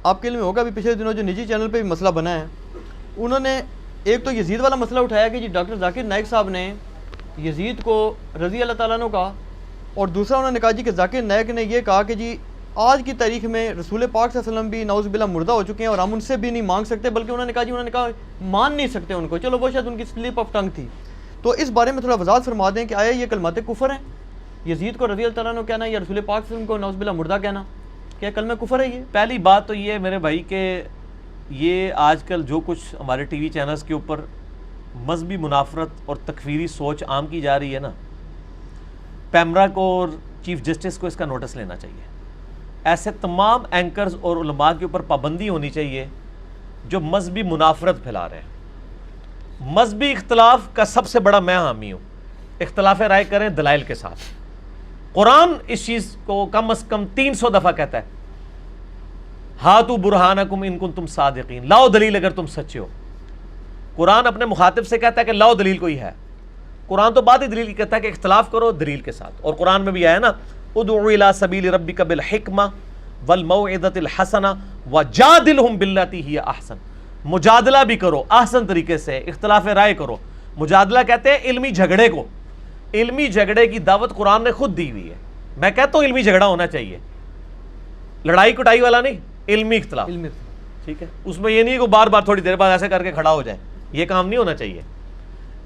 آپ کے علم میں ہوگا بھی پچھلے دنوں جو نجی چینل پہ بھی مسئلہ بنا ہے، انہوں نے ایک تو یزید والا مسئلہ اٹھایا کہ جی ڈاکٹر ذاکر نائک صاحب نے یزید کو رضی اللہ تعالیٰ عنہ کہا، اور دوسرا انہوں نے کہا جی کہ ذاکر نائک نے یہ کہا کہ جی آج کی تاریخ میں رسول پاک صلی اللہ علیہ وسلم بھی نعوذ باللہ مردہ ہو چکے ہیں اور ہم ان سے بھی نہیں مانگ سکتے، بلکہ انہوں نے کہا مان نہیں سکتے ان کو. چلو وہ شاید ان کی سلپ آف ٹنگ تھی. تو اس بارے میں تھوڑا وضاحت فرما دیں کہ آیا یہ کلمات کفر ہیں؟ یزید کو رضی اللہ تعالیٰ عنہ کہنا یا رسول پاک صلی اللہ علیہ وسلم کو نعوذ باللہ مردہ کہنا، کیا کلمہ کفر ہے یہ؟ پہلی بات تو یہ ہے میرے بھائی کہ یہ آج کل جو کچھ ہمارے ٹی وی چینلز کے اوپر مذہبی منافرت اور تکفیری سوچ عام کی جا رہی ہے نا، پیمرا کو اور چیف جسٹس کو اس کا نوٹس لینا چاہیے. ایسے تمام اینکرز اور علماء کے اوپر پابندی ہونی چاہیے جو مذہبی منافرت پھیلا رہے ہیں. مذہبی اختلاف کا سب سے بڑا میں حامی ہوں. اختلاف رائے کریں دلائل کے ساتھ. قرآن اس چیز کو کم از کم 300 دفعہ کہتا ہے، ہاتو برہانکم ان کنتم صادقین، لاؤ دلیل اگر تم سچے ہو. قرآن اپنے مخاطب سے کہتا ہے کہ لاؤ دلیل کوئی ہے. قرآن تو بعد ہی دلیل کہتا ہے کہ اختلاف کرو دلیل کے ساتھ. اور قرآن میں بھی آیا نا، ادعو الی سبیل ربک بالحکمہ والموعظۃ الحسنہ وجادلہم باللتی ہی احسن. مجادلہ بھی کرو احسن طریقے سے، اختلاف رائے کرو. مجادلہ کہتے ہیں علمی جھگڑے کو. علمی جھگڑے کی دعوت قرآن نے خود دی ہوئی ہے. میں کہتا ہوں علمی جھگڑا ہونا چاہیے، لڑائی کٹائی والا نہیں، علمی اختلاف. ٹھیک ہے، اس میں یہ نہیں کہ بار بار تھوڑی دیر بعد ایسے کر کے کھڑا ہو جائے، یہ کام نہیں ہونا چاہیے.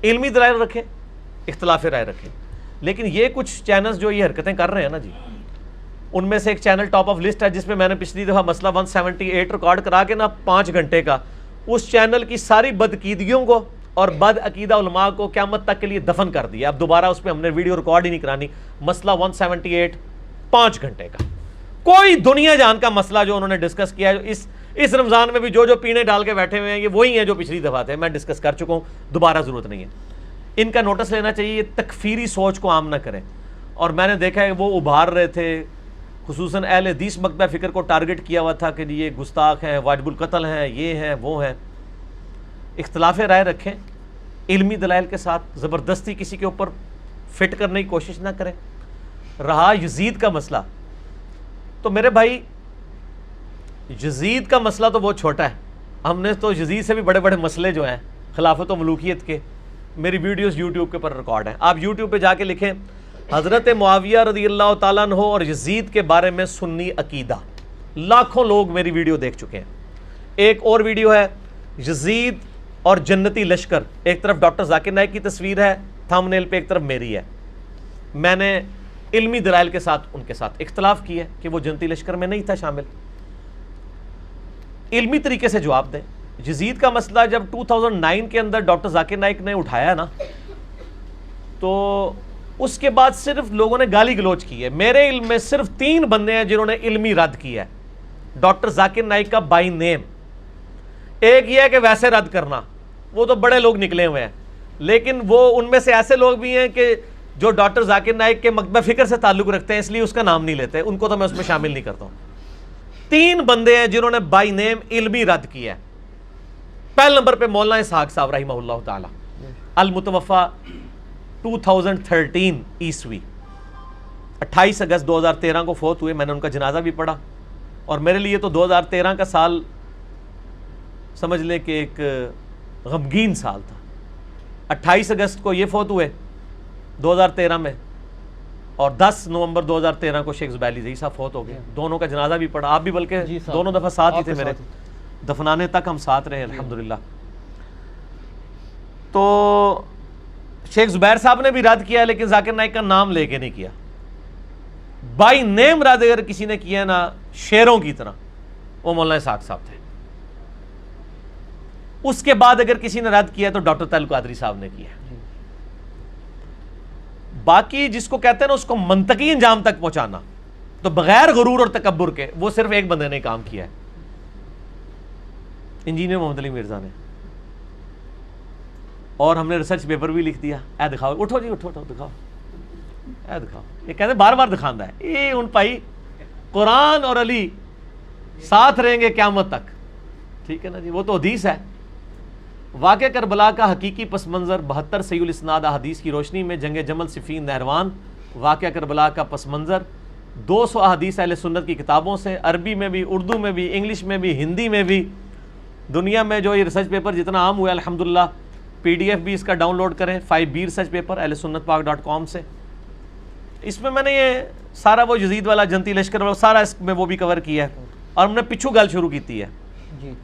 علمی دلائل رکھیں، اختلاف رائے رکھیں. لیکن یہ کچھ چینلز جو یہ حرکتیں کر رہے ہیں نا جی، ان میں سے ایک چینل ٹاپ آف لسٹ ہے جس میں نے پچھلی دفعہ مسئلہ 178 ریکارڈ کرا کے نا 5 گھنٹے کا، اس چینل کی ساری بدعقیدگیوں کو اور بد عقیدہ علماء کو قیامت تک کے لیے دفن کر دیا. اب دوبارہ اس پہ ہم نے ویڈیو ریکارڈ ہی نہیں کرانی. مسئلہ 178 5 گھنٹے کا، کوئی دنیا جان کا مسئلہ جو انہوں نے ڈسکس کیا ہے. اس رمضان میں بھی جو پینے ڈال کے بیٹھے ہوئے ہیں یہ وہی ہیں جو پچھلی دفعہ تھے. میں ڈسکس کر چکا ہوں، دوبارہ ضرورت نہیں ہے. ان کا نوٹس لینا چاہیے، یہ تکفیری سوچ کو عام نہ کریں. اور میں نے دیکھا ہے وہ ابھار رہے تھے، خصوصاً اہل حدیث مکتبہ فکر کو ٹارگٹ کیا ہوا تھا کہ یہ گستاخ ہیں، واجب القتل ہیں، یہ ہیں وہ ہیں. اختلاف رائے رکھیں علمی دلائل کے ساتھ، زبردستی کسی کے اوپر فٹ کرنے کی کوشش نہ کریں. رہا یزید کا مسئلہ، تو میرے بھائی یزید کا مسئلہ تو بہت چھوٹا ہے. ہم نے تو یزید سے بھی بڑے بڑے مسئلے جو ہیں خلافت و ملوکیت کے، میری ویڈیوز یوٹیوب کے پر ریکارڈ ہیں. آپ یوٹیوب پہ جا کے لکھیں حضرت معاویہ رضی اللہ تعالیٰ عنہ اور یزید کے بارے میں سنی عقیدہ، لاکھوں لوگ میری ویڈیو دیکھ چکے ہیں. ایک اور ویڈیو ہے یزید اور جنتی لشکر، ایک طرف ڈاکٹر ذاکر نائک کی تصویر ہے تھم نیل پہ، ایک طرف میری ہے. میں نے علمی دلائل کے ساتھ ان کے ساتھ اختلاف کیا کہ وہ جنتی لشکر میں نہیں تھا شامل. علمی طریقے سے جواب دیں. یزید کا مسئلہ جب 2009 کے اندر ڈاکٹر ذاکر نائک نے اٹھایا نا، تو اس کے بعد صرف لوگوں نے گالی گلوچ کی ہے. میرے علم میں صرف 3 بندے ہیں جنہوں نے علمی رد کیا ہے ڈاکٹر ذاکر نائک کا بائی نیم. ایک یہ ہے کہ ویسے رد کرنا، وہ تو بڑے لوگ نکلے ہوئے ہیں، لیکن وہ ان میں سے ایسے لوگ بھی ہیں کہ جو ڈاکٹر ذاکر نائک کے مکتبہ فکر سے تعلق رکھتے ہیں، اس لیے اس کا نام نہیں لیتے، ان کو تو میں اس میں شامل نہیں کرتا ہوں. 3 بندے ہیں جنہوں نے بائی نیم علمی رد کیا ہے. پہلے نمبر پہ مولانا اسحاق صاحب رحمہ اللہ تعالی، المتوفا 2013 عیسوی، 28 اگست 2013 کو فوت ہوئے. میں نے ان کا جنازہ بھی پڑھا، اور میرے لیے تو 2013 کا سال سمجھ لیں کہ ایک غمگین سال تھا. 28 اگست کو یہ فوت ہوئے 2013 میں، اور 10 نومبر 2013 کو شیخ زبیر علی زئی صاحب فوت ہو گئے. دونوں کا جنازہ بھی پڑھا، آپ بھی بلکہ دونوں دفعہ ساتھ ہی تھے میرے، دفنانے تک ہم ساتھ رہے الحمدللہ. تو شیخ زبیر صاحب نے بھی رد کیا، لیکن ذاکر نائک کا نام لے کے نہیں کیا. بائی نیم رد اگر کسی نے کیا نا شیروں کی طرح، وہ مولانا اسحاق صاحب تھے. اس کے بعد اگر کسی نے رد کیا تو ڈاکٹر طاہر القادری صاحب نے کیا. باقی جس کو کہتے ہیں نا اس کو منطقی انجام تک پہنچانا، تو بغیر غرور اور تکبر کے، وہ صرف ایک بندے نے کام کیا ہے، انجینئر محمد علی مرزا نے. اور ہم نے ریسرچ پیپر بھی لکھ دیا. اے دکھاؤ، اٹھو جی اٹھو دکھاؤ، اے دکھاؤ. یہ کہتے ہیں بار بار دکھاندہ ہے. یہ ان بھائی قرآن اور علی ساتھ رہیں گے قیامت تک. ٹھیک ہے نا جی، وہ تو حدیث ہے. واقعہ کربلا کا حقیقی پس منظر 72 صحیح الاسناد احادیث کی روشنی میں جنگ جمل صفین نہروان. واقعہ کربلا کا پس منظر 200 احادیث اہل سنت کی کتابوں سے، عربی میں بھی، اردو میں بھی، انگلش میں بھی، ہندی میں بھی. دنیا میں جو یہ ریسرچ پیپر جتنا عام ہوا ہے الحمدللہ، PDF بھی اس کا ڈاؤن لوڈ کریں 5B ریسرچ پیپر اہل سنت پاک.com سے. اس میں میں نے یہ سارا وہ یزید والا جنتی لشکر والا سارا اس میں وہ بھی کور کیا ہے. اور ہم نے پچھو گل شروع کی ہے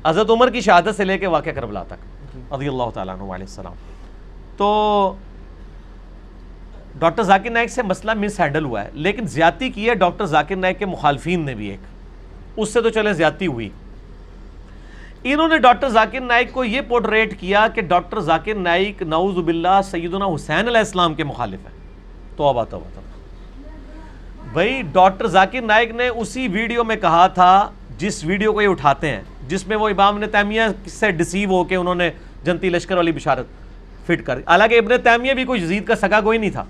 حضرت عمر کی شہادت سے لے کے واقعہ کربلا تک رضی اللہ تعالیٰ عنہ علیہ السلام. تو ڈاکٹر ذاکر نائک سے مسئلہ مس ہینڈل ہوا ہے، لیکن زیادتی کی ہے ڈاکٹر ذاکر نائک کے مخالفین نے بھی. ایک اس سے تو چلے زیادتی ہوئی. انہوں نے ڈاکٹر ذاکر نائک کو یہ پورٹریٹ کیا کہ ڈاکٹر ذاکر نائک نعوذ باللہ سیدنا حسین علیہ السلام کے مخالف ہیں. توبہ توبہ توبہ. بھائی ڈاکٹر ذاکر نائک نے اسی ویڈیو میں کہا تھا جس ویڈیو کو یہ اٹھاتے ہیں، جس میں وہ امام ابن تیمیہ سے ڈسیو ہو کے انہوں نے جنتی لشکر والی بشارت فٹ کر. حالانکہ ابن تیمیہ بھی کوئی یزید کا سگا کوئی نہیں تھا.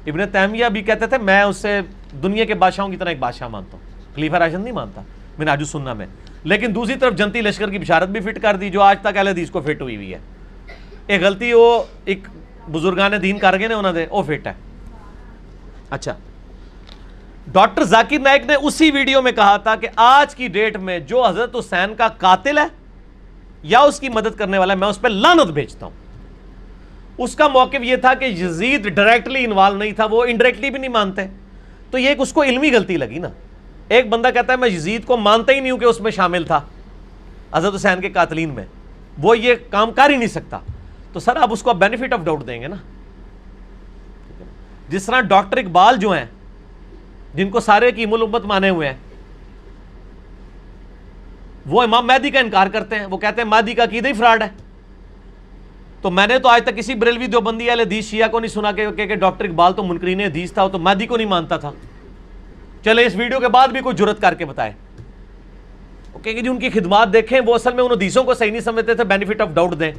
ابن تیمیہ بھی کہتے تھے میں اس سے دنیا کے بادشاہوں کی طرح ایک بادشاہ مانتا ہوں، خلیفہ راشد نہیں مانتا منہاج السنہ میں. لیکن دوسری طرف جنتی لشکر کی بشارت بھی فٹ کر دی جو آج تک اہل حدیث کو فٹ ہوئی ہوئی ہے. ایک غلطی وہ ایک بزرگان دین کر گئے نے انہوں نے وہ فٹ ہے. اچھا، ڈاکٹر ذاکر نائک نے اسی ویڈیو میں کہا تھا کہ آج کی ڈیٹ میں جو حضرت حسین کا قاتل ہے یا اس کی مدد کرنے والا ہے میں اس پہ لعنت بھیجتا ہوں. اس کا موقف یہ تھا کہ یزید ڈائریکٹلی انوالو نہیں تھا، وہ انڈائریکٹلی بھی نہیں مانتے. تو یہ ایک اس کو علمی غلطی لگی نا. ایک بندہ کہتا ہے میں یزید کو مانتا ہی نہیں ہوں کہ اس میں شامل تھا حضرت حسین کے قاتلین میں، وہ یہ کام کر ہی نہیں سکتا. تو سر آپ اس کو بینیفٹ آف ڈاؤٹ دیں گے نا. جس طرح ڈاکٹر اقبال جو ہیں جن کو سارے کی الامت مانے ہوئے ہیں، وہ امام مہدی کا انکار کرتے ہیں. وہ کہتے ہیں مہدی کا عقیدہ ہی فراڈ ہے. تو میں نے تو آج تک کسی بریلوی دیوبندی اہل حدیث شیعہ کو نہیں سنا کہ ڈاکٹر اقبال تو منکرین حدیث تھا، وہ تو مہدی کو نہیں مانتا تھا. چلے اس ویڈیو کے بعد بھی کوئی جرت کر کے بتائے کہ جی ان کی خدمات دیکھیں، وہ اصل میں ان حدیثوں کو صحیح نہیں سمجھتے تھے، بینیفٹ آف ڈاؤٹ دیں.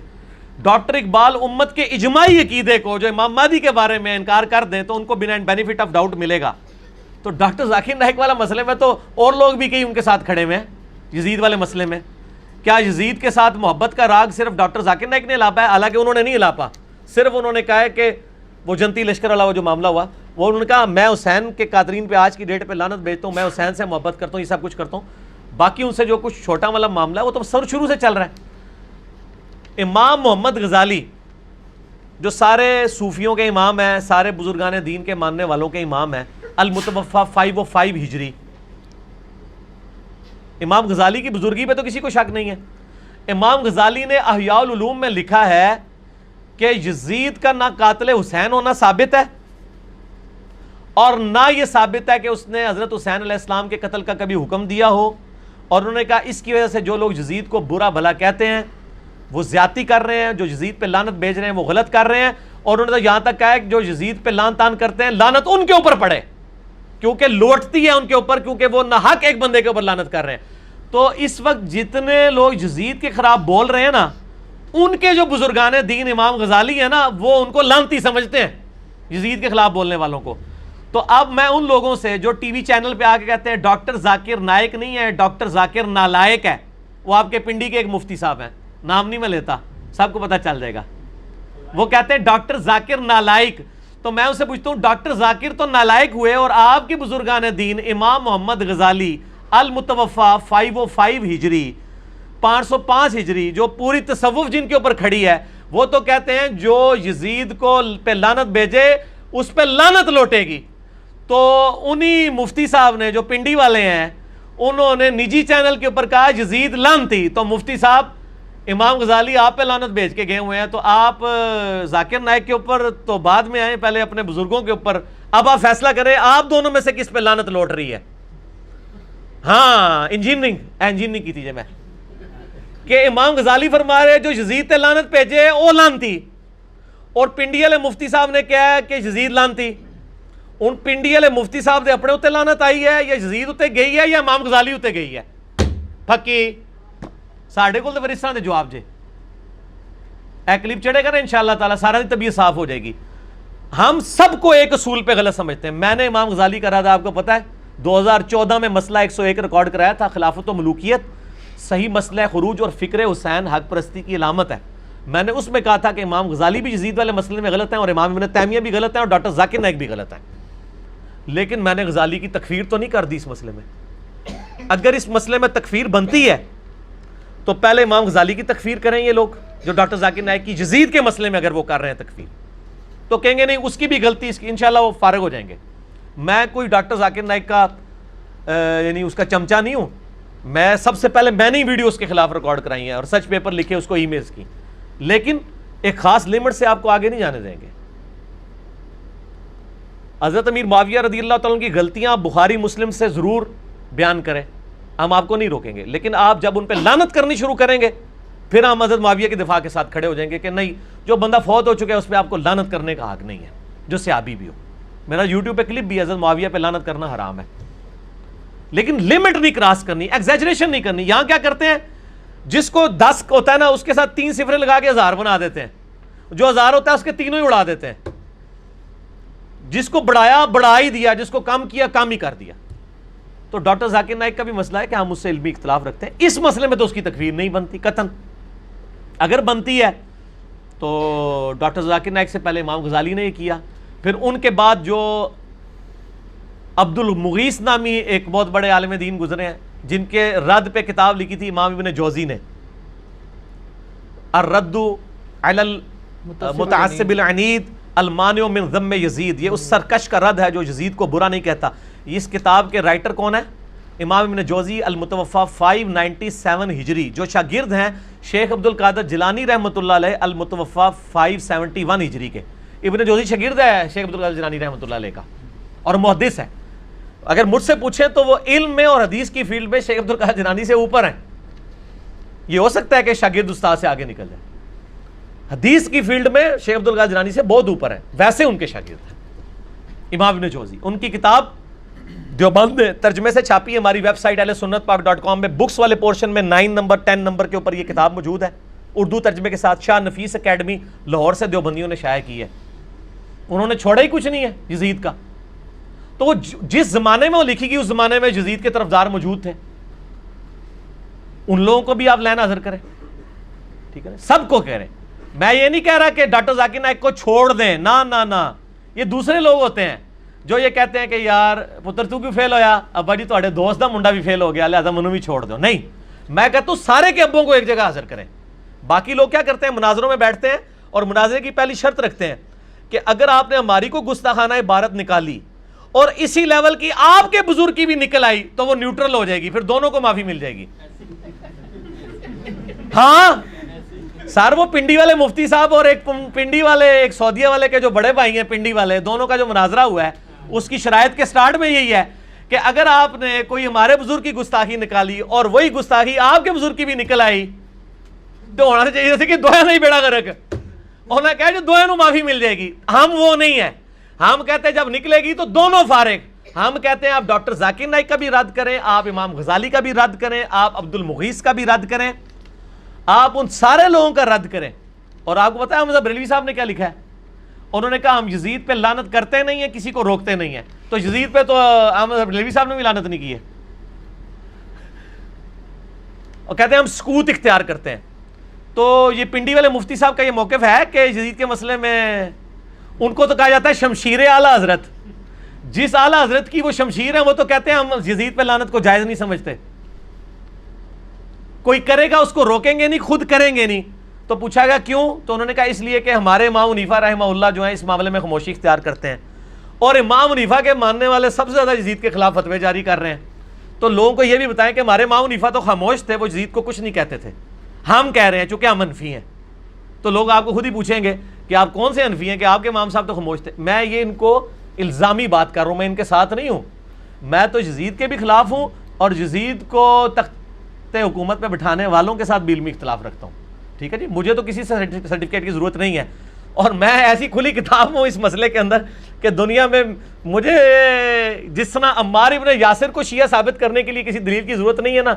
ڈاکٹر اقبال امت کے اجماعی عقیدے کو جو امام مہدی کے بارے میں انکار کر دیں تو ان کو بنا بینیفٹ آف ڈاؤٹ ملے گا. تو ڈاکٹر ذاکر نائک والا مسئلے میں تو اور لوگ بھی کئی ان کے ساتھ کھڑے ہوئے ہیں. یزید والے مسئلے میں کیا یزید کے ساتھ محبت کا راگ صرف ڈاکٹر ذاکر نائک نے الاپا ہے؟ حالانکہ انہوں نے نہیں الاپا. صرف انہوں نے کہا ہے کہ وہ جنتی لشکر والا وہ جو معاملہ ہوا، وہ انہوں نے کہا میں حسین کے قاتلین پہ آج کی ڈیٹ پہ لعنت بھیجتا ہوں، میں حسین سے محبت کرتا ہوں، یہ سب کچھ کرتا ہوں. باقی ان سے جو کچھ چھوٹا والا معاملہ ہے وہ تو سر شروع سے چل رہا ہے. امام محمد غزالی جو سارے صوفیوں کے امام ہیں، سارے بزرگان دین کے ماننے والوں کے امام ہیں، المتوفا 505 ہجری. امام غزالی کی بزرگی پہ تو کسی کو شک نہیں ہے. امام غزالی نے احیاء العلوم میں لکھا ہے کہ یزید کا نہ قاتل حسین ہونا ثابت ہے اور نہ یہ ثابت ہے کہ اس نے حضرت حسین علیہ السلام کے قتل کا کبھی حکم دیا ہو. اور انہوں نے کہا اس کی وجہ سے جو لوگ یزید کو برا بھلا کہتے ہیں وہ زیادتی کر رہے ہیں، جو یزید پہ لعنت بھیج رہے ہیں وہ غلط کر رہے ہیں. اور انہوں نے تو یہاں تک کہا ہے کہ جو یزید پہ لعن تان کرتے ہیں لعنت ان کے اوپر پڑے، کیونکہ لوٹتی ہے ان کے اوپر، کیونکہ وہ ناحق ایک بندے کے اوپر لعنت کر رہے ہیں. تو اس وقت جتنے لوگ یزید کے خلاف بول رہے ہیں نا، ان کے جو بزرگان دین امام غزالی ہیں نا وہ ان کو لعنتی سمجھتے ہیں یزید کے خلاف بولنے والوں کو. تو اب میں ان لوگوں سے جو ٹی وی چینل پہ آ کے کہتے ہیں ڈاکٹر ذاکر نائک نہیں ہے، ڈاکٹر ذاکر نالائق ہے، وہ آپ کے پنڈی کے ایک مفتی صاحب ہیں، نام نہیں میں لیتا، سب کو پتہ چل جائے گا. وہ کہتے ہیں ڈاکٹر ذاکر نالائق. تو میں ان سے پوچھتا ہوں ڈاکٹر ذاکر تو نالائق ہوئے اور آپ کے بزرگان دین امام محمد غزالی المتوفا 505 ہجری 505 ہجری جو پوری تصوف جن کے اوپر کھڑی ہے، وہ تو کہتے ہیں جو یزید کو پہ لعنت بھیجے اس پہ لعنت لوٹے گی. تو انہی مفتی صاحب نے جو پنڈی والے ہیں انہوں نے نجی چینل کے اوپر کہا یزید لعنتی. تو مفتی صاحب امام غزالی آپ پہ لعنت بھیج کے گئے ہوئے ہیں، تو آپ ذاکر نائک کے اوپر تو بعد میں آئے، پہلے اپنے بزرگوں کے اوپر. اب آپ فیصلہ کریں آپ دونوں میں سے کس پہ لعنت لوٹ رہی ہے. ہاں انجینئرنگ کی تھی میں کہ امام غزالی فرما رہے جو یزید تے لعنت بھیجے او لعنتی، اور پنڈی والے مفتی صاحب نے کہا ہے کہ یزید لعنتی. ان پنڈی والے مفتی صاحب دے اپنے اتنے لعنت آئی ہے یا یزید اتنے گئی ہے یا امام غزالی اتنے گئی ہے؟ پھکی ساڑھے کو تو پھر اس طرح دے جواب جے اے کلپ چڑھے گا نا انشاءاللہ تعالیٰ سارا دی طبیعت صاف ہو جائے گی. ہم سب کو ایک اصول پہ غلط سمجھتے ہیں. میں نے امام غزالی کرا تھا، آپ کو پتہ ہے 2014 میں مسئلہ 101 ریکارڈ کرایا تھا، خلافت و ملوکیت صحیح مسئلہ خروج اور فکر حسین حق پرستی کی علامت ہے. میں نے اس میں کہا تھا کہ امام غزالی بھی یزید والے مسئلے میں غلط ہیں اور امام ابن تیمیہ بھی غلط ہیں اور ڈاکٹر ذاکر نائک بھی غلط ہیں. لیکن میں نے غزالی کی تکفیر تو نہیں کر دی اس مسئلے میں. اگر اس مسئلے میں تکفیر بنتی ہے تو پہلے امام غزالی کی تکفیر کریں یہ لوگ جو ڈاکٹر ذاکر نائک کی یزید کے مسئلے میں اگر وہ کر رہے ہیں تکفیر, تو کہیں گے نہیں اس کی بھی غلطی, اس کی انشاءاللہ وہ فارغ ہو جائیں گے. میں کوئی ڈاکٹر ذاکر نائک کا یعنی اس کا چمچہ نہیں ہوں. میں سب سے پہلے میں نے ہی ویڈیو اس کے خلاف ریکارڈ کرائی ہیں اور سچ پیپر لکھے اس کو ای میلز کی, لیکن ایک خاص لمٹ سے آپ کو آگے نہیں جانے دیں گے. حضرت امیر معاویہ رضی اللہ تعالیٰ کی غلطیاں بخاری مسلم سے ضرور بیان کریں, ہم آپ کو نہیں روکیں گے, لیکن آپ جب ان پہ لعنت کرنی شروع کریں گے پھر ہم حضرت معاویہ کے دفاع کے ساتھ کھڑے ہو جائیں گے کہ نہیں, جو بندہ فوت ہو چکا ہے اس پہ آپ کو لعنت کرنے کا حق نہیں ہے, جو صحابی بھی ہو. میرا یوٹیوب پہ کلپ بھی حضرت معاویہ پہ لعنت کرنا حرام ہے, لیکن لمٹ نہیں کراس کرنی, ایگزیجریشن نہیں کرنی. یہاں کیا کرتے ہیں, جس کو 10 ہوتا ہے نا اس کے ساتھ 3 صفریں لگا کے 1000 بنا دیتے ہیں, جو 1000 ہوتا ہے اس کے تینوں ہی اڑا دیتے ہیں. جس کو بڑھایا بڑھا ہی دیا, جس کو کم کیا کم ہی کر دیا. تو ڈاکٹر ذاکر نائک کا بھی مسئلہ ہے کہ ہم اس سے علمی اختلاف رکھتے ہیں. اس مسئلے میں تو اس کی تکفیر نہیں بنتی قطعاً. اگر بنتی ہے تو ڈاکٹر ذاکر نائک سے پہلے امام غزالی نے یہ کیا, پھر ان کے بعد جو عبد المغیث نامی ایک بہت بڑے عالم دین گزرے ہیں جن کے رد پہ کتاب لکھی تھی امام ابن جوزی نے, الرد علی المتعصب العنید المانع من ذم یزید, یہ اس سرکش کا رد ہے جو یزید کو برا نہیں کہتا. اس کتاب کے رائٹر کون ہے؟ امام ابن جوزی المتوفا 597 ہجری, جو شاگرد ہیں شیخ عبد القادر جیلانی رحمۃ اللہ علیہ المتوفا 571 ہجری کے. ابن جوزی شاگرد ہے شیخ عبد القادر جیلانی رحمۃ اللہ علیہ کا اور محدث ہے. اگر مجھ سے پوچھیں تو وہ علم میں اور حدیث کی فیلڈ میں شیخ عبد القادر جیلانی سے اوپر ہیں. یہ ہو سکتا ہے کہ شاگرد استاد سے آگے نکل جائے, حدیث کی فیلڈ میں شیخ عبد القادر جیلانی سے بہت اوپر ہیں, ویسے ان کے شاگرد ہیں امام ابن جوزی. ان کی کتاب دیوبند میں ترجمے سے چھاپی ہے, ہماری ویب سائٹ ahlesunnatpak.com میں بکس والے پورشن میں 9 نمبر 10 نمبر کے اوپر یہ کتاب موجود ہے, اردو ترجمے کے ساتھ. شاہ نفیس اکیڈمی لاہور سے دیوبندیوں نے شائع کی ہے. انہوں نے چھوڑا ہی کچھ نہیں ہے یزید کا. تو وہ جس زمانے میں وہ لکھی گئی اس زمانے میں یزید کے طرفدار موجود تھے, ان لوگوں کو بھی آپ لینا حاضر کریں. ٹھیک ہے, سب کو کہہ رہے ہیں. میں یہ نہیں کہہ رہا کہ ڈاکٹر ذاکر نائک کو چھوڑ دیں, نہ, یہ دوسرے لوگ ہوتے ہیں جو یہ کہتے ہیں کہ یار پتر تو کیوں فیل ہویا, ابا جی تھوڑے دوست دا منڈا بھی فیل ہو گیا لہذا منو بھی چھوڑ دو. نہیں, میں کہتا ہوں سارے کے ابوں کو ایک جگہ حاضر کریں. باقی لوگ کیا کرتے ہیں, مناظروں میں بیٹھتے ہیں اور مناظرے کی پہلی شرط رکھتے ہیں کہ اگر آپ نے ہماری کو گستاخانہ عبارت نکالی اور اسی لیول کی آپ کے بزرگ کی بھی نکل آئی تو وہ نیوٹرل ہو جائے گی, پھر دونوں کو معافی مل جائے گی. ہاں سر, وہ پنڈی والے مفتی صاحب اور ایک پنڈی والے ایک سعودیہ والے کے جو بڑے بھائی ہیں پنڈی والے, دونوں کا جو مناظرہ ہوا ہے اس کی شرائط کے سٹارٹ میں یہی ہے کہ اگر آپ نے کوئی ہمارے بزرگ کی گستاخی نکالی اور وہی گستاخی آپ کے بزرگ کی بھی نکل آئی تو ہونا چاہیے جیسے کہ دویا نہیں بیڑا غرق, اور میں کہا جو دویا نو معافی مل جائے گی. ہم وہ نہیں ہیں, ہم کہتے ہیں جب نکلے گی تو دونوں فارغ. ہم کہتے ہیں آپ ڈاکٹر ذاکر نائک کا بھی رد کریں, آپ امام غزالی کا بھی رد کریں, آپ عبد المغیث کا بھی رد کریں, آپ ان سارے لوگوں کا رد کریں. اور آپ کو پتا ہے احمد بریلوی صاحب نے کیا لکھا ہے؟ انہوں نے کہا ہم یزید پہ لعنت کرتے نہیں ہیں, کسی کو روکتے نہیں ہیں. تو یزید پہ تو احمد بریلوی صاحب نے بھی لعنت نہیں کی ہے, اور کہتے ہیں ہم سکوت اختیار کرتے ہیں. تو یہ پنڈی والے مفتی صاحب کا یہ موقف ہے کہ یزید کے مسئلے میں ان کو تو کہا جاتا ہے شمشیر اعلیٰ حضرت. جس اعلیٰ حضرت کی وہ شمشیر ہے وہ تو کہتے ہیں ہم یزید پہ لعنت کو جائز نہیں سمجھتے. کوئی کرے گا اس کو روکیں گے نہیں, خود کریں گے نہیں. تو پوچھا گیا کیوں؟ تو انہوں نے کہا اس لیے کہ ہمارے امام حنیفہ رحمہ اللہ جو ہیں اس معاملے میں خاموشی اختیار کرتے ہیں, اور امام حنیفہ کے ماننے والے سب سے زیادہ یزید کے خلاف فتوے جاری کر رہے ہیں. تو لوگوں کو یہ بھی بتائیں کہ ہمارے امام حنیفہ تو خاموش تھے, وہ یزید کو کچھ نہیں کہتے تھے. ہم کہہ رہے ہیں چونکہ ہم حنفی ہیں. تو لوگ آپ کو خود ہی پوچھیں گے کہ آپ کون سے حنفی ہیں کہ آپ کے امام صاحب تو خاموش تھے. میں یہ ان کو الزامی بات کر رہا ہوں, میں ان کے ساتھ نہیں ہوں. میں تو یزید کے بھی خلاف ہوں اور یزید کو تخت حکومت پہ بٹھانے والوں کے ساتھ بھی علمی اختلاف رکھتا ہوں. ٹھیک ہے جی, مجھے تو کسی سرٹیفکیٹ کی ضرورت نہیں ہے, اور میں ایسی کھلی کتاب ہوں اس مسئلے کے اندر کہ دنیا میں مجھے جس طرح عمار ابن یاسر کو شیعہ ثابت کرنے کے لیے کسی دلیل کی ضرورت نہیں ہے نا,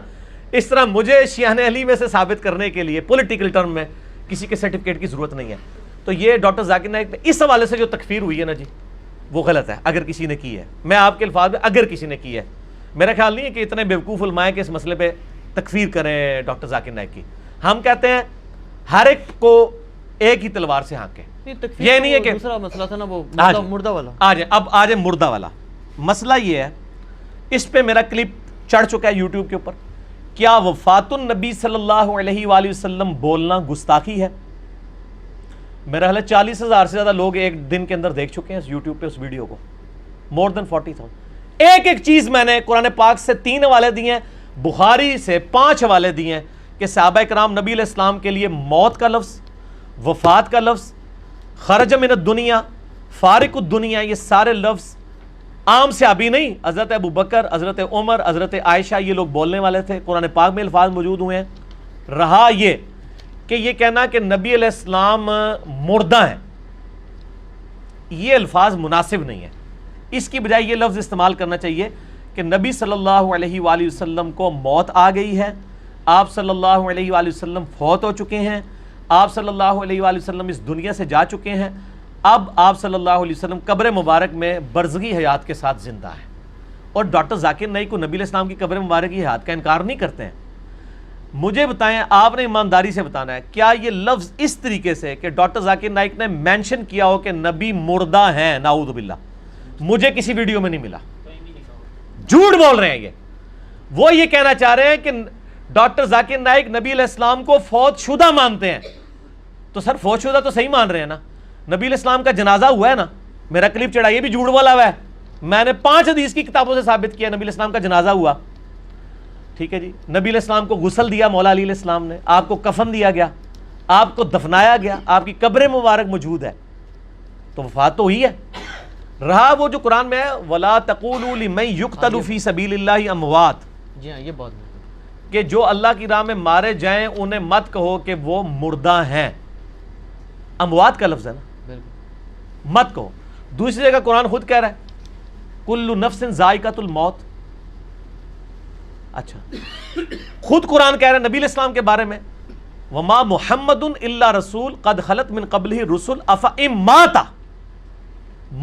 اس طرح مجھے شیعہ علی میں سے ثابت کرنے کے لیے پولیٹیکل ٹرم میں کسی کے سرٹیفکیٹ کی ضرورت نہیں ہے. تو یہ ڈاکٹر ذاکر نائک پہ اس حوالے سے جو تکفیر ہوئی ہے نا جی, وہ غلط ہے اگر کسی نے کی ہے. میں آپ کے الفاظ میں اگر کسی نے کی ہے, میرا خیال نہیں ہے کہ اتنے بیوقوف علماء کہ اس مسئلے پہ تکفیر کریں ڈاکٹر ذاکر نائک کی. ہم کہتے ہیں ہر ایک کو ایک ہی تلوار سے ہانکے. یہ نہیں ہے کہ دوسرا مسئلہ تھا نا وہ مردہ والا. اب آ جائے مردہ والا. مسئلہ یہ ہے, اس پہ میرا کلپ چڑھ چکا ہے یوٹیوب کے اوپر, کیا وفات النبی صلی اللہ علیہ وآلہ وسلم بولنا گستاخی ہے؟ میرا خیال ہے 40,000 سے زیادہ لوگ ایک دن کے اندر دیکھ چکے ہیں اس یوٹیوب پہ اس ویڈیو کو, مور دین 40,000. ایک ایک چیز میں نے قرآن پاک سے 3 حوالے دیے ہیں, بخاری سے 5 حوالے دیے ہیں کہ صحابہ کرام نبی علیہ السلام کے لیے موت کا لفظ, وفات کا لفظ, خرج من الدنیا, فارق الدنیا, یہ سارے لفظ عام صحابی نہیں, حضرت ابو بکر, حضرت عمر, حضرت عائشہ, یہ لوگ بولنے والے تھے. قرآن پاک میں الفاظ موجود ہوئے ہیں. رہا یہ کہ یہ کہنا کہ نبی علیہ السلام مردہ ہیں, یہ الفاظ مناسب نہیں ہے. اس کی بجائے یہ لفظ استعمال کرنا چاہیے کہ نبی صلی اللہ علیہ وآلہ وسلم کو موت آ گئی ہے, آپ صلی اللہ علیہ وآلہ وسلم فوت ہو چکے ہیں, آپ صلی اللہ علیہ وآلہ وسلم اس دنیا سے جا چکے ہیں, اب آپ صلی اللہ علیہ وسلم قبر مبارک میں برزخی حیات کے ساتھ زندہ ہیں. اور ڈاکٹر ذاکر نائک کو نبی علیہ السلام کی قبر مبارک کی حیات کا انکار نہیں کرتے ہیں. مجھے بتائیں, آپ نے ایمانداری سے بتانا ہے, کیا یہ لفظ اس طریقے سے کہ ڈاکٹر ذاکر نائک نے مینشن کیا ہو کہ نبی مردہ ہیں, نعوذ باللہ, مجھے کسی ویڈیو میں نہیں ملا. جھوٹ بول رہے ہیں یہ. وہ یہ کہنا چاہ رہے ہیں کہ ڈاکٹر ذاکر نائک نبی علیہ السلام کو فوت شدہ مانتے ہیں. تو سر فوت شدہ تو صحیح مان رہے ہیں نا, نبی علیہ السلام کا جنازہ ہوا ہے نا, میرا کلپ چڑھا, یہ بھی جھوٹ بولا ہوا ہے. میں نے 5 حدیث کی کتابوں سے ثابت کیا نبی علیہ السلام کا جنازہ ہوا. ٹھیک ہے جی, نبی علیہ السلام کو غسل دیا مولا علی علیہ السلام نے, آپ کو کفن دیا گیا, آپ کو دفنایا گیا, آپ کی قبر مبارک موجود ہے, تو وفات تو ہوئی ہے. رہا وہ جو قرآن میں ہے وَلَا تَقُولُوا لِمَن يُقْتَلُ فِي سَبِيلِ اللَّهِ أَمْوَاتٌ, جی ہاں, یہ بات کہ جو اللہ کی راہ میں مارے جائیں انہیں مت کہو کہ وہ مردہ ہیں. اموات کا لفظ ہے نا, بالکل مت کہو. دوسری جگہ قرآن خود کہہ رہا ہے کل نفس ذائقۃ الموت. اچھا, خود قرآن کہہ رہا ہے نبی علیہ السلام کے بارے میں وما محمد الا رسول قد خلت من قبلہ رسل افئن مات.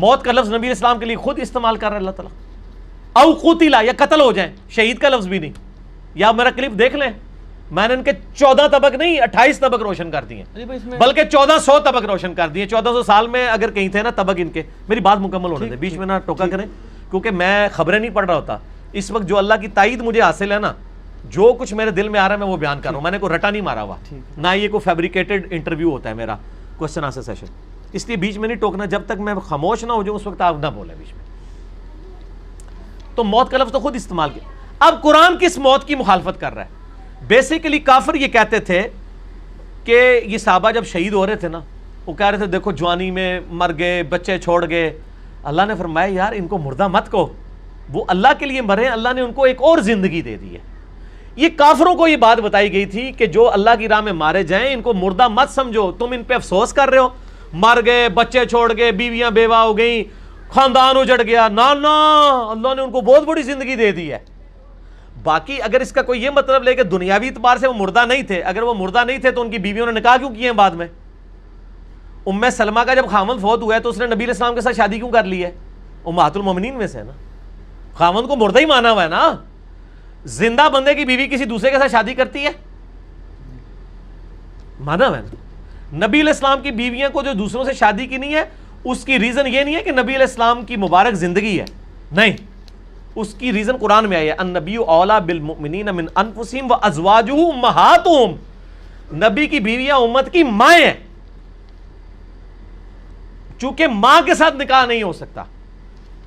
موت کا لفظ نبی علیہ السلام کے لیے خود استعمال کر رہا ہے اللہ تعالیٰ. او قتل, یا قتل ہو جائیں, شہید کا لفظ بھی نہیں. یا میرا کلپ دیکھ لیں, میں نے ان کے 14 طبق نہیں 28 طبق روشن کر دیے, بلکہ 1400 طبق روشن کر دیے. 1400 سال میں اگر کہیں تھے نا طبق ان کے. میری بات مکمل ہونے دیں, بیچ میں نہ ٹوکا کریں, کیونکہ میں خبریں نہیں پڑھ رہا ہوتا. اس وقت جو اللہ کی تائید مجھے حاصل ہے نا, جو کچھ میرے دل میں آ رہا ہے میں وہ بیان کر رہا ہوں. میں نے کوئی رٹا نہیں مارا ہوا, نہ یہ کوئی فیبریکیٹڈ انٹرویو ہوتا ہے میرا کوسچن آنسر سیشن. اس لیے بیچ میں نہیں ٹوکنا, جب تک میں خاموش نہ ہو جاؤں اس وقت آپ نہ بولیں بیچ میں. تو موت کا لفظ تو خود استعمال کیا. اب قرآن کس موت کی مخالفت کر رہا ہے؟ بیسیکلی کافر یہ کہتے تھے کہ یہ صحابہ جب شہید ہو رہے تھے نا, وہ کہہ رہے تھے دیکھو جوانی میں مر گئے, بچے چھوڑ گئے. اللہ نے فرمایا یار ان کو مردہ مت کہو, وہ اللہ کے لیے مرے, اللہ نے ان کو ایک اور زندگی دے دی ہے. یہ کافروں کو یہ بات بتائی گئی تھی کہ جو اللہ کی راہ میں مارے جائیں ان کو مردہ مت سمجھو, تم ان پہ افسوس کر رہے ہو, مر گئے, بچے چھوڑ گئے, بیویاں بیوہ ہو گئیں, خاندان اجڑ گیا. نا نا, اللہ نے ان کو بہت بڑی زندگی دے دی ہے. باقی اگر اس کا کوئی یہ مطلب لے کہ دنیاوی اعتبار سے وہ مردہ نہیں تھے, اگر وہ مردہ نہیں تھے تو ان کی بیویوں نے نکاح کیوں کیے ہیں بعد میں؟ ام سلمہ کا جب خاوند فوت ہوا ہے تو اس نے نبی علیہ السلام کے ساتھ شادی کیوں کر لی ہے؟ امہات المومنین میں سے ہے نا, خاوند کو مردہ ہی مانا ہوا ہے نا. زندہ بندے کی بیوی کسی دوسرے کے ساتھ شادی کرتی ہے؟ مانا ہوا ہے نا. نبی علیہ السلام کی بیویاں کو جو دوسروں سے شادی کی نہیں ہے, اس کی ریزن یہ نہیں ہے کہ نبی علیہ السلام کی مبارک زندگی ہے, نہیں, اس کی ریزن قرآن میں آئی ہے النبی اولا بالمؤمنین من انفسہم وازواجہ امہاتہم. نبی کی بیویاں امت کی مائیں ہیں, چونکہ ماں کے ساتھ نکاح نہیں ہو سکتا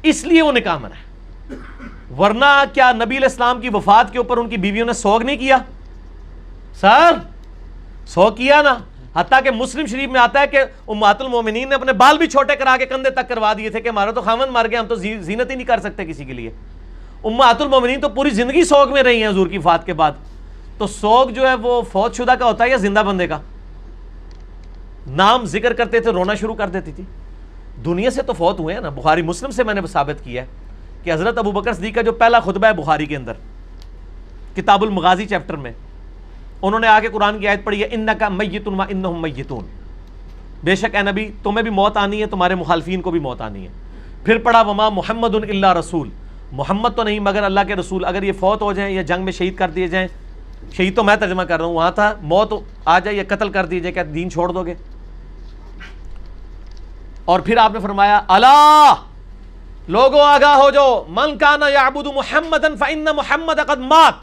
اس لیے وہ نکاح منع ہے. ورنہ کیا نبی علیہ السلام کی وفات کے اوپر ان کی بیویوں نے سوگ نہیں کیا؟ سر سوگ کیا نا. حتیٰ کہ مسلم شریف میں آتا ہے کہ امہات المومنین نے اپنے بال بھی چھوٹے کرا کے کندھے تک کروا دیے تھے کہ ہمارا تو خاوند مر گیا, ہم تو زینت ہی نہیں کر سکتے کسی کے لیے. امہات المومنین تو پوری زندگی سوگ میں رہی ہیں حضور کی وفات کے بعد. تو سوگ جو ہے وہ فوت شدہ کا ہوتا ہے یا زندہ بندے کا؟ نام ذکر کرتے تھے رونا شروع کر دیتی تھی. دنیا سے تو فوت ہوئے ہیں نا. بخاری مسلم سے میں نے ثابت کیا ہے کہ حضرت ابو بکر صدیق کا جو پہلا خطبہ ہے بخاری کے اندر کتاب المغازی چیپٹر میں, انہوں نے آگے قرآن کی آیت پڑھی ہے انکا میت و انہم میتون, بے شک اے نبی تمہیں بھی موت آنی ہے, تمہارے مخالفین کو بھی موت آنی ہے. پھر پڑھا وما محمد الا رسول, محمد تو نہیں مگر اللہ کے رسول. اگر یہ فوت ہو جائیں یا جنگ میں شہید کر دیے جائیں, شہید تو میں ترجمہ کر رہا ہوں, وہاں تھا موت آ جائے یا قتل کر دیے جائے, کیا دین چھوڑ دو گے؟ اور پھر آپ نے فرمایا الا لوگوں آگاہ ہو جو من کان یعبد محمدا فإن محمد قد مات،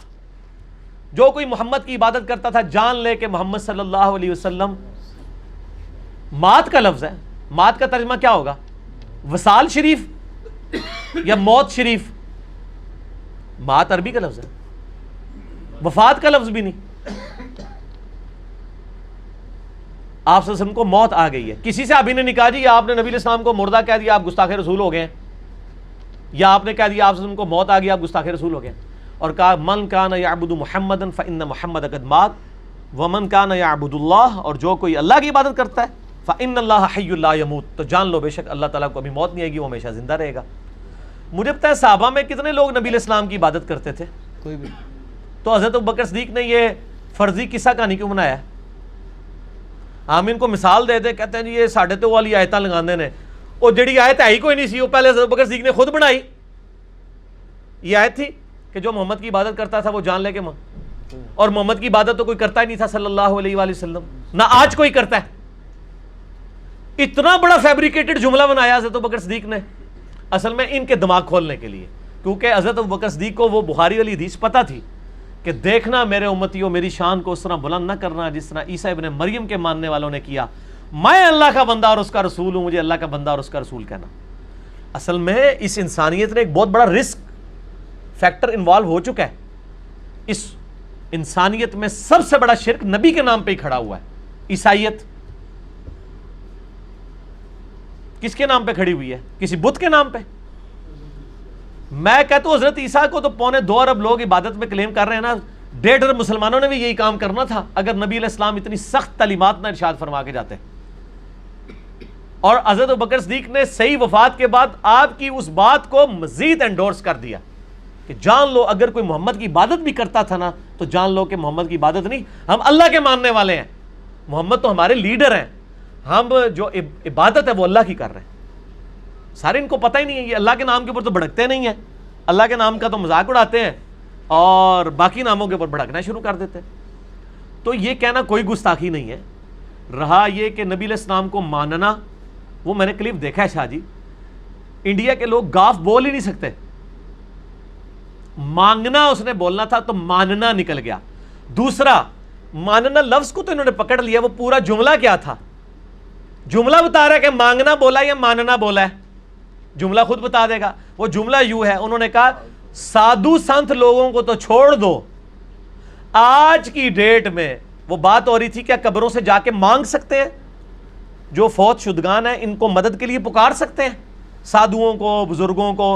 جو کوئی محمد کی عبادت کرتا تھا جان لے کہ محمد صلی اللہ علیہ وسلم مات کا لفظ ہے. مات کا ترجمہ کیا ہوگا؟ وصال شریف یا موت شریف؟ مات عربی کا لفظ ہے، وفات کا لفظ بھی نہیں. آپ صلی اللہ علیہ وسلم کو موت آ گئی ہے. کسی سے ابھی نے نکاح جی آپ نے نبی علیہ السلام کو مردہ کہہ دیا، آپ گستاخ رسول ہو گئے، یا آپ نے کہہ دیا آپ صلی اللہ علیہ وسلم کو موت آ گئی، آپ گستاخ رسول ہو گئے. اور کہا من کان یعبد محمدا فإن محمد قد مات ومن کان یعبد اللہ، اور جو کوئی اللہ کی عبادت کرتا ہے فإن اللہ حی لا یموت، تو جان لو بے شک اللہ تعالیٰ کو ابھی موت نہیں آئے گی، وہ ہمیشہ زندہ رہے گا. مجھے پتہ ہے صحابہ میں کتنے لوگ نبی علیہ السلام کی عبادت کرتے تھے؟ کوئی بھی. تو حضرت ابوبکر صدیق نے یہ فرضی قصہ کہانی کیوں بنایا ہے؟ ہم ان کو مثال دے دے، کہتے ہیں جی یہ ساڑھے تو والی آیتاں لگاندے نے، وہ جڑی آیت ہے ہی کوئی نہیں سی، وہ پہلے حضرت ابوبکر صدیق نے خود بنائی. یہ آیت تھی کہ جو محمد کی عبادت کرتا تھا وہ جان لے کے اور محمد کی عبادت تو کوئی کرتا ہی نہیں تھا صلی اللہ علیہ وآلہ وسلم، نہ آج کوئی کرتا ہے. اتنا بڑا فیبریکیٹڈ جملہ بنایا حضرت ابوبکر صدیق نے اصل میں ان کے دماغ کھولنے کے لیے، کیونکہ حضرت ابوبکر صدیق کو وہ بخاری والی حدیث پتہ تھی کہ دیکھنا میرے امتیوں میری شان کو اس طرح بلند نہ کرنا جس طرح عیسیٰ ابن مریم کے ماننے والوں نے کیا. میں اللہ کا بندہ اور اس کا رسول ہوں، مجھے اللہ کا بندہ اور اس کا رسول کہنا. اصل میں اس انسانیت نے ایک بہت بڑا رسک فیکٹر انوالو ہو چکا ہے. اس انسانیت میں سب سے بڑا شرک نبی کے نام پہ ہی کھڑا ہوا ہے. عیسائیت کس کے نام پہ کھڑی ہوئی ہے؟ کسی بت کے نام پہ. میں کہتا ہوں حضرت عیسیٰ کو تو 2.25 ارب لوگ عبادت میں کلیم کر رہے ہیں نا، 1.5 ارب مسلمانوں نے بھی یہی کام کرنا تھا اگر نبی علیہ السلام اتنی سخت تعلیمات نہ ارشاد فرما کے جاتے. اور حضرت ابوبکر صدیق نے صحیح وفات کے بعد آپ کی اس بات کو مزید انڈورس کر دیا کہ جان لو اگر کوئی محمد کی عبادت بھی کرتا تھا نا تو جان لو کہ محمد کی عبادت نہیں، ہم اللہ کے ماننے والے ہیں. محمد تو ہمارے لیڈر ہیں، ہم جو عبادت ہے وہ اللہ کی کر رہے ہیں. سارے ان کو پتہ ہی نہیں ہے، یہ اللہ کے نام کے اوپر تو بھڑکتے نہیں ہیں، اللہ کے نام کا تو مذاق اڑاتے ہیں اور باقی ناموں کے اوپر بھڑکنا شروع کر دیتے ہیں. تو یہ کہنا کوئی گستاخی نہیں ہے. رہا یہ کہ نبی علیہ السلام کو ماننا، وہ میں نے کلپ دیکھا ہے شاہ جی، انڈیا کے لوگ گاف بول ہی نہیں سکتے. مانگنا اس نے بولنا تھا تو ماننا نکل گیا. دوسرا ماننا لفظ کو تو انہوں نے پکڑ لیا، وہ پورا جملہ کیا تھا؟ جملہ بتا رہا ہے کہ مانگنا بولا یا ماننا بولا ہے، جملہ خود بتا دے گا. وہ جملہ یوں ہے، انہوں نے کہا سادھو سنت لوگوں کو تو چھوڑ دو، آج کی ڈیٹ میں وہ بات ہو رہی تھی کیا قبروں سے جا کے مانگ سکتے ہیں؟ جو فوت شدگان ہیں ان کو مدد کے لیے پکار سکتے ہیں، سادھوؤں کو، بزرگوں کو.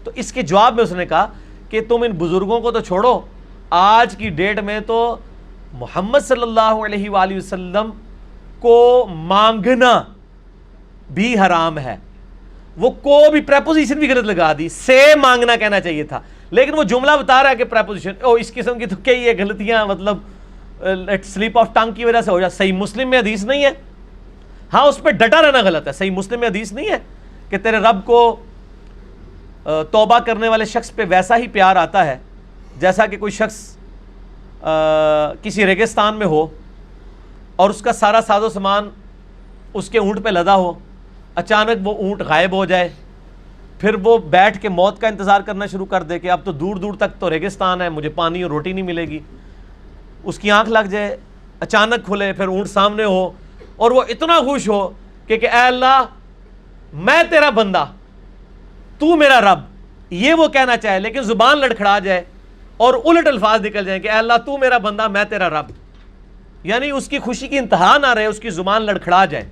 تو اس کے جواب میں اس نے کہا کہ تم ان بزرگوں کو تو چھوڑو، آج کی ڈیٹ میں تو محمد صلی اللہ علیہ وآلہ وسلم کو مانگنا بھی حرام ہے. وہ کو بھی پریپوزیشن بھی غلط لگا دی، سے مانگنا کہنا چاہیے تھا، لیکن وہ جملہ بتا رہا ہے کہ پریپوزیشن اس قسم کی تو کئی یہ غلطیاں مطلب سلیپ آف ٹنگ کی وجہ سے ہو جائے. صحیح مسلم میں حدیث نہیں ہے، ہاں اس پہ ڈٹا رہنا غلط ہے. صحیح مسلم میں حدیث نہیں ہے کہ تیرے رب کو توبہ کرنے والے شخص پہ ویسا ہی پیار آتا ہے جیسا کہ کوئی شخص کسی ریگستان میں ہو اور اس کا سارا ساز و سامان اس کے اونٹ پہ لدا ہو، اچانک وہ اونٹ غائب ہو جائے، پھر وہ بیٹھ کے موت کا انتظار کرنا شروع کر دے کہ اب تو دور دور تک تو ریگستان ہے، مجھے پانی اور روٹی نہیں ملے گی. اس کی آنکھ لگ جائے، اچانک کھلے، پھر اونٹ سامنے ہو اور وہ اتنا خوش ہو کہ اے اللہ میں تیرا بندہ تو میرا رب، یہ وہ کہنا چاہے لیکن زبان لڑکھڑا جائے اور الٹ الفاظ نکل جائیں کہ اے اللہ تو میرا بندہ میں تیرا رب، یعنی اس کی خوشی کی انتہا نہ رہے، اس کی زبان لڑکھڑا جائے.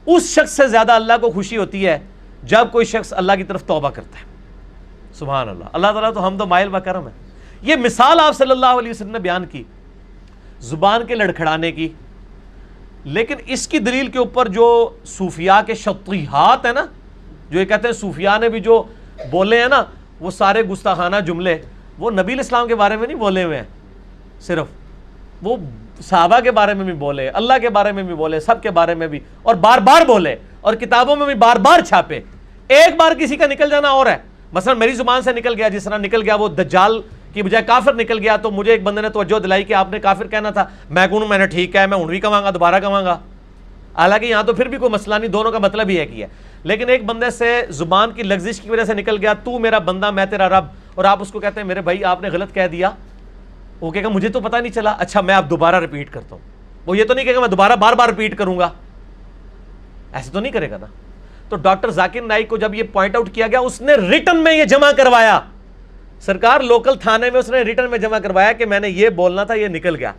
اس شخص سے زیادہ اللہ کو خوشی ہوتی ہے جب کوئی شخص اللہ کی طرف توبہ کرتا ہے. سبحان اللہ. اللہ تعالیٰ تو حمد و مائل و کرم ہے. یہ مثال آپ صلی اللہ علیہ وسلم نے بیان کی زبان کے لڑکھڑانے کی، لیکن اس کی دلیل کے اوپر جو صوفیاء کے شطیحات ہیں نا، جو یہ کہتے ہیں صوفیاء نے بھی جو بولے ہیں نا وہ سارے گستاخانہ جملے، وہ نبی علیہ السلام کے بارے میں نہیں بولے ہوئے ہیں، صرف وہ صحابہ کے بارے میں بھی بولے، اللہ کے بارے میں بھی بولے، سب کے بارے میں بھی، اور بار بار بولے اور کتابوں میں بھی بار بار چھاپے. ایک بار کسی کا نکل جانا اور ہے، مثلا میری زبان سے نکل گیا، جس طرح نکل گیا وہ دجال کی بجائے کافر نکل گیا، تو مجھے ایک بندے نے توجہ دلائی کہ آپ نے کافر کہنا تھا، میں کہوں میں نے ٹھیک ہے، میں ہوں بھی کہاں گا، دوبارہ کہاں گا. حالانکہ یہاں تو پھر بھی کوئی مسئلہ نہیں، دونوں کا مطلب ہی ہے کہ ہے. لیکن ایک بندے سے زبان کی لغزش کی وجہ سے نکل گیا تو میرا بندہ میں تیرا رب، اور آپ اس کو کہتے ہیں میرے بھائی آپ نے غلط کہہ دیا، وہ کہے گا مجھے تو پتہ نہیں چلا، اچھا میں اب دوبارہ ریپیٹ کرتا ہوں. وہ یہ تو نہیں کہے گا میں دوبارہ بار بار ریپیٹ کروں گا، ایسے تو نہیں کرے گا نا. تو ڈاکٹر ذاکر نائک کو جب یہ پوائنٹ آؤٹ کیا گیا، اس نے ریٹن میں یہ جمع کروایا، سرکار لوکل تھانے میں اس نے ریٹن میں جمع کروایا کہ میں نے یہ بولنا تھا، یہ نکل گیا.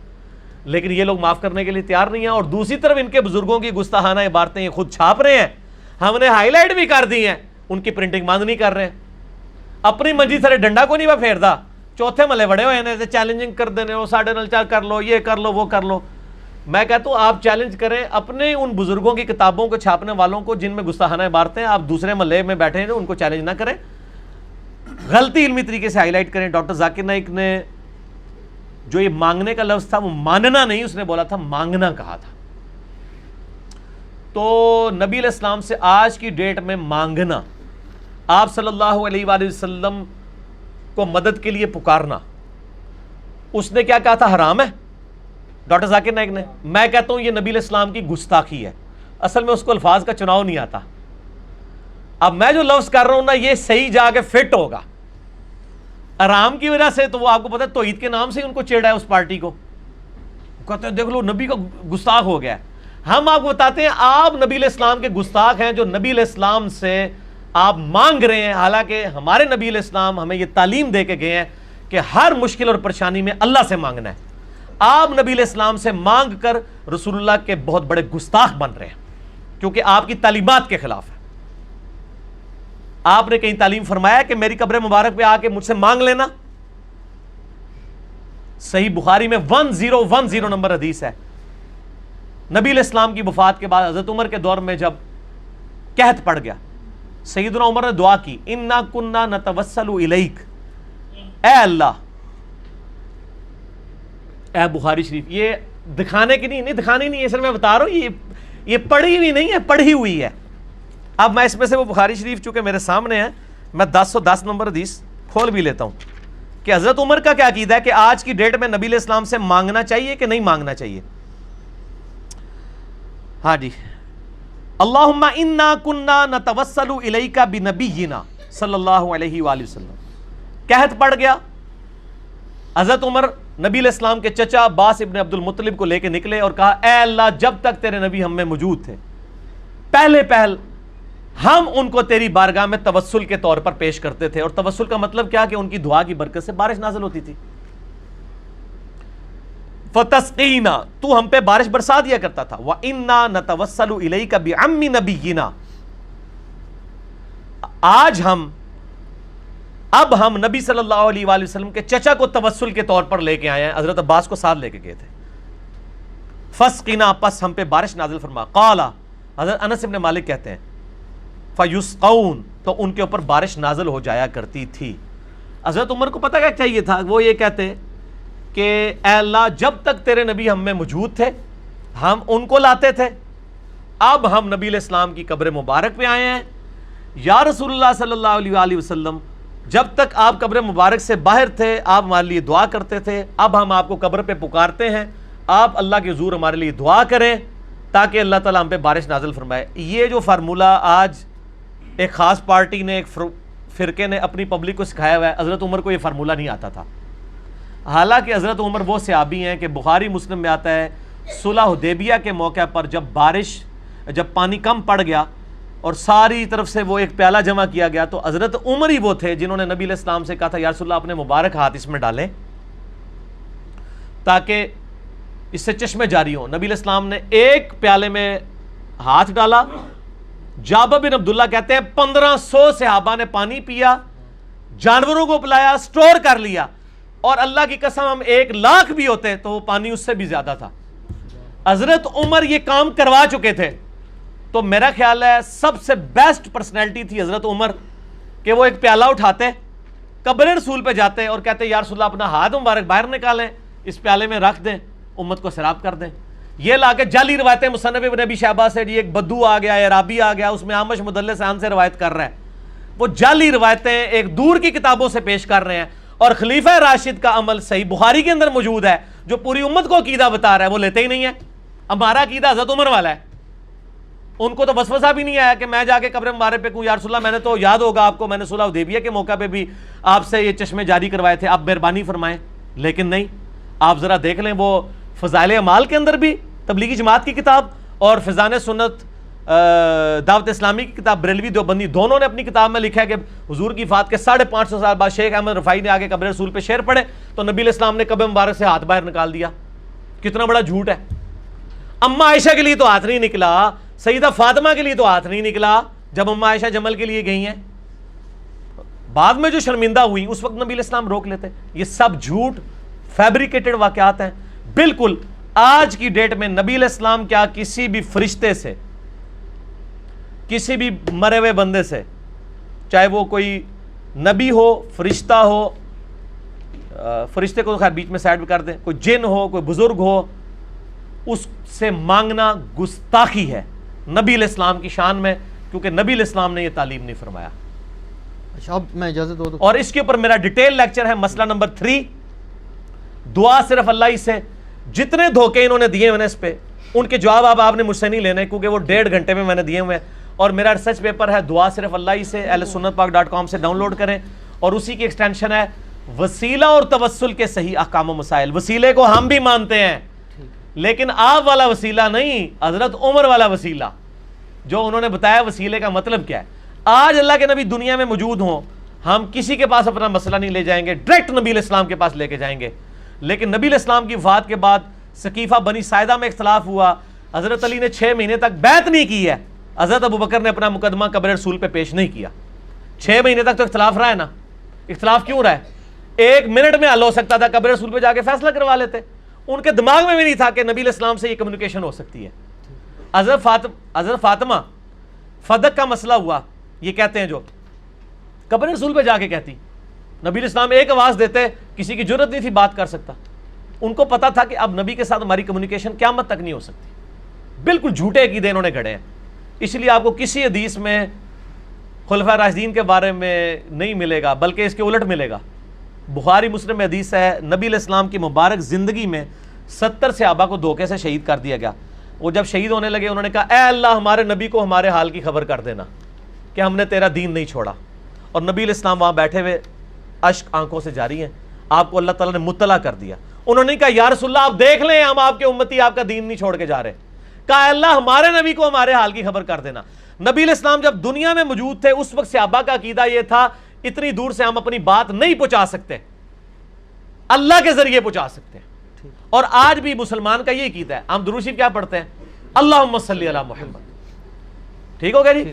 لیکن یہ لوگ معاف کرنے کے لیے تیار نہیں ہیں. اور دوسری طرف ان کے بزرگوں کی گستاخانہ عبارتیں یہ خود چھاپ رہے ہیں، ہم نے ہائی لائٹ بھی کر دی ہیں، ان کی پرنٹنگ بند نہیں کر رہے ہیں. اپنی منجی سارے ڈنڈا کو نہیں وہ پھیردا، چوتھے ملے بڑے ہوئے ہیں چیلنجنگ کر دینے ہو، ساڑھے نل چار کر لو، یہ کر لو وہ کر لو. میں کہتا ہوں آپ چیلنج کریں اپنے ان بزرگوں کی کتابوں کو چھاپنے والوں کو جن میں گستاخانہ عبارتیں، آپ دوسرے محلے میں بیٹھے ہیں ان کو چیلنج نہ کریں، غلطی علمی طریقے سے ہائی لائٹ کریں. ڈاکٹر ذاکر نائک نے جو یہ مانگنے کا لفظ تھا وہ ماننا نہیں، اس نے بولا تھا مانگنا کہا تھا. تو نبی علیہ السلام سے آج کی ڈیٹ میں مانگنا، آپ صلی اللہ علیہ وآلہ وسلم کو مدد کے لیے پکارنا، اس نے کیا کہا تھا؟ حرام ہے. ڈاکٹر ذاکر نائک نے، میں کہتا ہوں یہ نبی علیہ السلام کی گستاخی ہے. اصل میں اس کو الفاظ کا چناؤ نہیں آتا. اب میں جو لفظ کر رہا ہوں نا یہ صحیح جا کے فٹ ہوگا. حرام کی وجہ سے تو وہ آپ کو پتہ ہے توحید کے نام سے ہی ان کو چیڑا ہے اس پارٹی کو، کہتے ہیں دیکھ لو نبی کا گستاخ ہو گیا ہے. ہم آپ کو بتاتے ہیں آپ نبی علیہ السلام کے گستاخ ہیں جو نبی علیہ السلام سے آپ مانگ رہے ہیں، حالانکہ ہمارے نبی علیہ السلام ہمیں یہ تعلیم دے کے گئے ہیں کہ ہر مشکل اور پریشانی میں اللہ سے مانگنا ہے. آپ نبی علیہ السلام سے مانگ کر رسول اللہ کے بہت بڑے گستاخ بن رہے ہیں، کیونکہ آپ کی تعلیمات کے خلاف ہے. آپ نے کہیں تعلیم فرمایا کہ میری قبر مبارک پہ آ کے مجھ سے مانگ لینا؟ صحیح بخاری میں 1010 نمبر حدیث ہے. نبی علیہ السلام کی وفات کے بعد حضرت عمر کے دور میں جب قحط پڑ گیا، سیدنا عمر نے دعا کی، انا کننا نتوسل الیک، اے اللہ، اے بخاری شریف. یہ دکھانے کی نہیں دکھانی نہیں ہے، سر میں بتا رہا ہوں یہ پڑھی ہوئی نہیں ہے، پڑھی ہوئی ہے. اب میں اس میں سے وہ بخاری شریف چونکہ میرے سامنے ہے، میں 1010 نمبر حدیث کھول بھی لیتا ہوں کہ حضرت عمر کا کیا عقیدہ ہے کہ آج کی ڈیٹ میں نبی علیہ السلام سے مانگنا چاہیے کہ نہیں مانگنا چاہیے. ہاں جی، اللہم انا کننا نتوسل الیک بنبینا صلی اللہ علیہ وآلہ وسلم. قحط پڑ گیا، حضرت عمر نبی علیہ السلام کے چچا عباس ابن عبد المطلب کو لے کے نکلے اور کہا اے اللہ جب تک تیرے نبی ہم میں موجود تھے پہلے پہل ہم ان کو تیری بارگاہ میں توسل کے طور پر پیش کرتے تھے. اور توسل کا مطلب کیا کہ ان کی دعا کی برکت سے بارش نازل ہوتی تھی. فتسقینا، تو ہم پہ بارش برسا دیا کرتا تھا. وَإِنَّا نَتَوَسَّلُ إِلَيْكَ بِعَمِّ نَبِيِّنَا، اب ہم نبی صلی اللہ علیہ وآلہ وسلم کے چچا کو توسل کے طور پر لے کے آئے ہیں. حضرت عباس کو ساتھ لے کے گئے تھے. فسقنا، پس ہم پہ بارش نازل فرما. قال، حضرت انس ابن مالک کہتے ہیں فیسقون، تو ان کے اوپر بارش نازل ہو جایا کرتی تھی. حضرت عمر کو پتہ کیا چاہیے تھا؟ وہ یہ کہتے کہ اے اللہ جب تک تیرے نبی ہم میں موجود تھے ہم ان کو لاتے تھے، اب ہم نبی علیہ السلام کی قبر مبارک پہ آئے ہیں. یا رسول اللہ صلی اللہ علیہ وآلہ وسلم جب تک آپ قبر مبارک سے باہر تھے آپ ہمارے لیے دعا کرتے تھے، اب ہم آپ کو قبر پہ پکارتے ہیں، آپ اللہ کے حضور ہمارے لیے دعا کریں تاکہ اللہ تعالیٰ ہم پہ بارش نازل فرمائے. یہ جو فارمولہ آج ایک خاص پارٹی نے، ایک فرقے نے اپنی پبلک کو سکھایا ہوا ہے، حضرت عمر کو یہ فارمولہ نہیں آتا تھا. حالانکہ حضرت عمر وہ صحابی ہیں کہ بخاری مسلم میں آتا ہے صلح حدیبیہ کے موقع پر جب پانی کم پڑ گیا اور ساری طرف سے وہ ایک پیالہ جمع کیا گیا تو حضرت عمر ہی وہ تھے جنہوں نے نبی علیہ السلام سے کہا تھا یا رسول اللہ اپنے مبارک ہاتھ اس میں ڈالیں تاکہ اس سے چشمے جاری ہوں. نبی علیہ السلام نے ایک پیالے میں ہاتھ ڈالا. جابر بن عبداللہ کہتے ہیں 1500 صحابہ نے پانی پیا، جانوروں کو پلایا، سٹور کر لیا، اور اللہ کی قسم ہم 1,00,000 بھی ہوتے تو وہ پانی اس سے بھی زیادہ تھا. حضرت عمر یہ کام کروا چکے تھے. تو میرا خیال ہے سب سے بیسٹ پرسنالٹی تھی حضرت عمر کہ وہ ایک پیالہ اٹھاتے، قبر رسول پہ جاتے اور کہتے یا رسول اللہ اپنا ہاتھ مبارک باہر نکالیں، اس پیالے میں رکھ دیں، امت کو سیراب کر دیں. یہ لا کے جعلی روایتیں مصنف ابن ابی شیبہ سے، جی ایک بدو آ گیا، عرابی آ گیا، اس میں عامش مدلس عن سے روایت کر رہا ہے. وہ جعلی روایتیں ایک دور کی کتابوں سے پیش کر رہے ہیں. اور خلیفہ راشد کا عمل صحیح بخاری کے اندر موجود ہے جو پوری امت کو عقیدہ بتا رہا ہے، وہ لیتے ہی نہیں ہے. ہمارا عقیدہ حضرت عمر والا ہے. ان کو تو وسوسہ بھی نہیں آیا کہ میں جا کے قبر مبارک پہ کہوں یا رسول اللہ میں نے تو یاد ہوگا آپ کو میں نے صلح حدیبیہ کے موقع پہ بھی آپ سے یہ چشمے جاری کروائے تھے، آپ مہربانی فرمائیں. لیکن نہیں، آپ ذرا دیکھ لیں وہ فضائل اعمال کے اندر بھی تبلیغی جماعت کی کتاب اور فیضان سنت دعوت اسلامی کی کتاب بریلوی دیوبندی دونوں نے اپنی کتاب میں لکھا ہے کہ حضور کی وفات کے 550 سال بعد شیخ احمد رفاعی نے آگے قبر رسول پہ شعر پڑھے تو نبی علیہ السلام نے قبر مبارک سے ہاتھ باہر نکال دیا. کتنا بڑا جھوٹ ہے. اما عائشہ کے لیے تو ہاتھ نہیں نکلا، سیدہ فاطمہ کے لیے تو ہاتھ نہیں نکلا جب اما عائشہ جمل کے لیے گئی ہیں. بعد میں جو شرمندہ ہوئی اس وقت نبی علیہ السلام روک لیتے. یہ سب جھوٹ فیبریکیٹڈ واقعات ہیں. بالکل آج کی ڈیٹ میں نبی علیہ السلام کیا کسی بھی فرشتے سے، کسی بھی مرے ہوئے بندے سے، چاہے وہ کوئی نبی ہو، فرشتہ ہو، فرشتے کو خیر بیچ میں سائڈ پہ کر دیں، کوئی جن ہو، کوئی بزرگ ہو، اس سے مانگنا گستاخی ہے نبی علیہ السلام کی شان میں، کیونکہ نبی علیہ السلام نے یہ تعلیم نہیں فرمایا. اچھا اب میں اجازت دو. اور اس کے اوپر میرا ڈیٹیل لیکچر ہے. مسئلہ نمبر 3، دعا صرف اللہ ہی سے. جتنے دھوکے انہوں نے دیے ہوئے اس پہ ان کے جواب آپ نے مجھ سے نہیں لینے، کیونکہ وہ 1.5 گھنٹے میں نے دیے ہوئے ہیں. اور میرا ریسرچ پیپر ہے دعا صرف اللہ ہی سے، ahlsunnatpak.com سے ڈاؤن لوڈ کریں. اور اسی کی ایکسٹینشن ہے وسیلہ اور توسل کے صحیح احکام و مسائل. وسیلے کو ہم بھی مانتے ہیں لیکن آپ والا وسیلہ نہیں، حضرت عمر والا وسیلہ جو انہوں نے بتایا وسیلے کا مطلب کیا ہے. آج اللہ کے نبی دنیا میں موجود ہوں، ہم کسی کے پاس اپنا مسئلہ نہیں لے جائیں گے، ڈائریکٹ نبی علیہ السلام کے پاس لے کے جائیں گے. لیکن نبی علیہ السلام کی وفات کے بعد سقیفہ بنی ساعدہ میں اختلاف ہوا، حضرت علی نے 6 مہینے تک بیعت نہیں کی ہے، حضرت ابوبکر نے اپنا مقدمہ قبر رسول پہ پیش نہیں کیا. 6 مہینے تک تو اختلاف رہا ہے نا. اختلاف کیوں رہا ہے؟ 1 منٹ میں حل ہو سکتا تھا، قبر رسول پہ جا کے فیصلہ کروا لیتے. ان کے دماغ میں بھی نہیں تھا کہ نبی علیہ السلام سے یہ کمیونیکیشن ہو سکتی ہے. حضرت فاطمہ فدق کا مسئلہ ہوا، یہ کہتے ہیں جو قبر رسول پہ جا کے کہتی، نبی علیہ السلام ایک آواز دیتے، کسی کی جرت نہیں تھی بات کر سکتا. ان کو پتا تھا کہ اب نبی کے ساتھ ہماری کمیونیکیشن قیامت تک نہیں ہو سکتی. بالکل جھوٹے عقیدے انہوں نے گھڑے ہیں. اس لیے آپ کو کسی حدیث میں خلفاء راشدین کے بارے میں نہیں ملے گا، بلکہ اس کے الٹ ملے گا. بخاری مسلم میں حدیث ہے نبی علیہ السلام کی مبارک زندگی میں 70 صحابہ کو دھوکے سے شہید کر دیا گیا. وہ جب شہید ہونے لگے انہوں نے کہا اے اللہ ہمارے نبی کو ہمارے حال کی خبر کر دینا کہ ہم نے تیرا دین نہیں چھوڑا. اور نبی علیہ السلام وہاں بیٹھے ہوئے اشک آنکھوں سے جاری ہیں، آپ کو اللہ تعالیٰ نے مطلع کر دیا. انہوں نے کہا یا رسول اللہ آپ دیکھ لیں ہم آپ کے امتی آپ کا دین نہیں چھوڑ کے جا رہے. کہا اللہ ہمارے نبی کو ہمارے حال کی خبر کر دینا. نبی علیہ السلام جب دنیا میں موجود تھے اس وقت صحابہ کا عقیدہ یہ تھا اتنی دور سے ہم اپنی بات نہیں پہنچا سکتے، اللہ کے ذریعے پہنچا سکتے ہیں. اور آج بھی مسلمان کا یہ عقیدہ ہے. ہم درود شریف کیا پڑھتے ہیں؟ اللہم صلی علی محمد. ٹھیک ہو گیا جی.